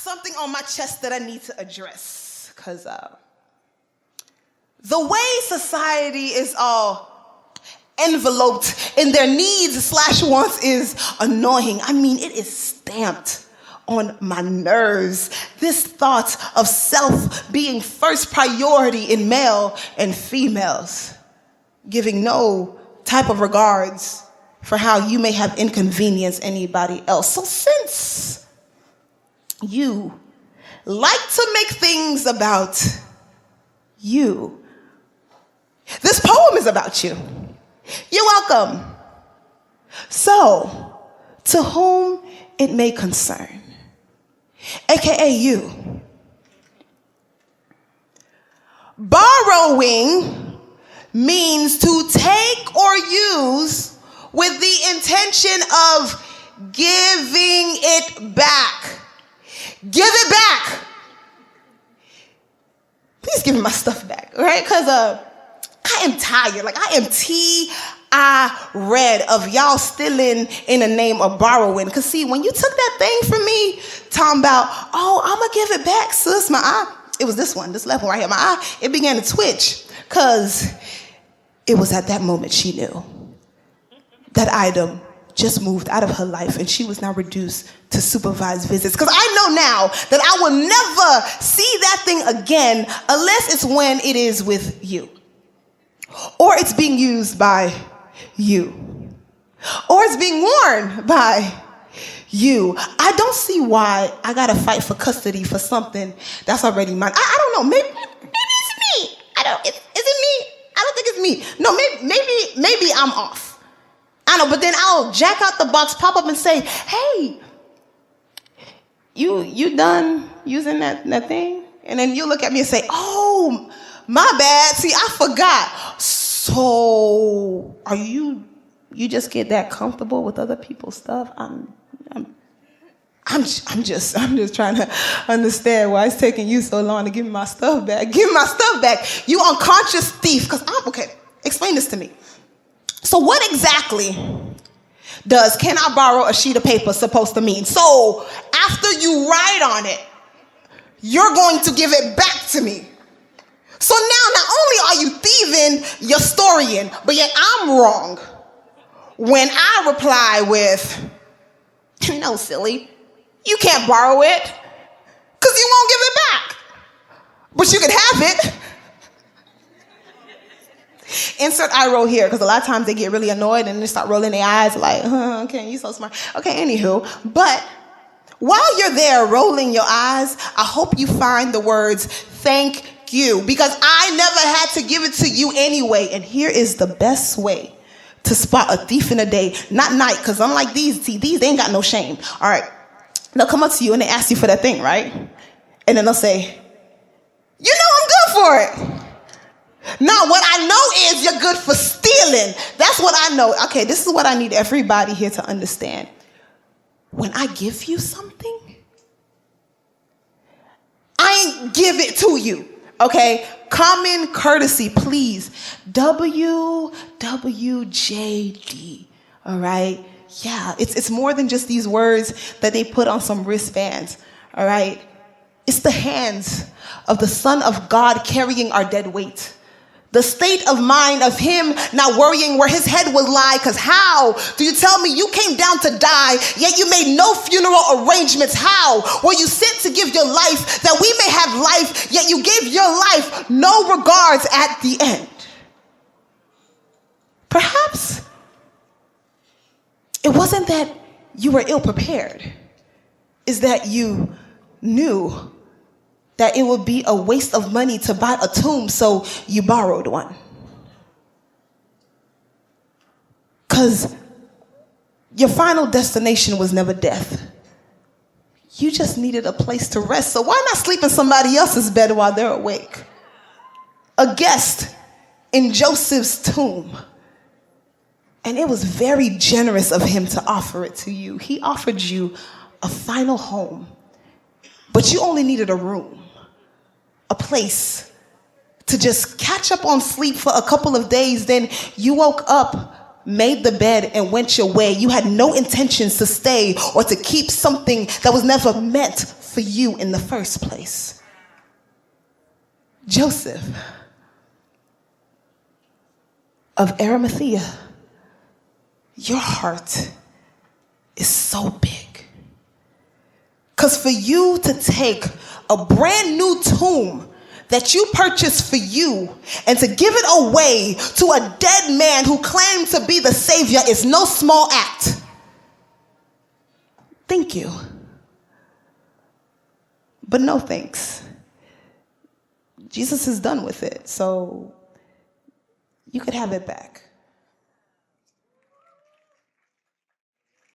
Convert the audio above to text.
something on my chest that I need to address. Because the way society is all enveloped in their needs / wants is annoying. I mean, it is stamped on my nerves. This thought of self being first priority in male and females, giving no type of regards for how you may have inconvenienced anybody else. So since you like to make things about you, this poem is about you. You're welcome. So, to whom it may concern, aka you, borrowing means to take or use with the intention of giving it back. Give it back. Please give me my stuff back, all right? Because I am tired. Like, I am red of y'all stealing in the name of borrowing. Because, see, when you took that thing from me, talking about, oh, I'm going to give it back, sis, my eye, it was this one, this left one right here, my eye, it began to twitch. Because it was at that moment she knew that item just moved out of her life and she was now reduced to supervised visits. Because I know now that I will never see that thing again unless it's when it is with you. Or it's being used by you. Or it's being worn by you. I don't see why I gotta fight for custody for something that's already mine. I don't know, maybe it's me. Is it me? I don't think it's me. No, maybe I'm off. I know, but then I'll jack out the box, pop up and say, hey, you done using that thing? And then you look at me and say, oh, my bad. See, I forgot. So, are you just get that comfortable with other people's stuff? I'm just trying to understand why it's taking you so long to give me my stuff back. Give me my stuff back. You unconscious thief. Because okay, explain this to me. So what exactly does "can I borrow a sheet of paper" supposed to mean? So after you write on it, you're going to give it back to me. So now not only are you thieving, you're storying, but yet I'm wrong when I reply with, no, silly, you can't borrow it because you won't give it back. But you can have it. Insert eye roll here, because a lot of times they get really annoyed and they start rolling their eyes like, okay, you so smart. Okay, anywho, but while you're there rolling your eyes, I hope you find the words, thank you, because I never had to give it to you anyway. And here is the best way to spot a thief in the day, not night, because unlike these, see, these, they ain't got no shame. All right, they'll come up to you and they ask you for that thing, right? And then they'll say, you know I'm good for it. Now, what I know is you're good for stealing. That's what I know. Okay, this is what I need everybody here to understand. When I give you something, I ain't give it to you, okay? Common courtesy, please. WWJD, all right? Yeah, it's more than just these words that they put on some wristbands, all right? It's the hands of the Son of God carrying our dead weight. The state of mind of him not worrying where his head would lie, because how do you tell me you came down to die, yet you made no funeral arrangements? How were you sent to give your life that we may have life, yet you gave your life no regards at the end? Perhaps it wasn't that you were ill prepared. It's that you knew that it would be a waste of money to buy a tomb, so you borrowed one. Because your final destination was never death. You just needed a place to rest, so why not sleep in somebody else's bed while they're awake? A guest in Joseph's tomb. And it was very generous of him to offer it to you. He offered you a final home, but you only needed a room. A place to just catch up on sleep for a couple of days. Then you woke up made the bed and went your way. You had no intentions to stay or to keep something that was never meant for you in the first place. Joseph of Arimathea, your heart is so big. Because for you to take a brand new tomb that you purchased for you and to give it away to a dead man who claimed to be the Savior is no small act. Thank you. But no thanks. Jesus is done with it, so you could have it back.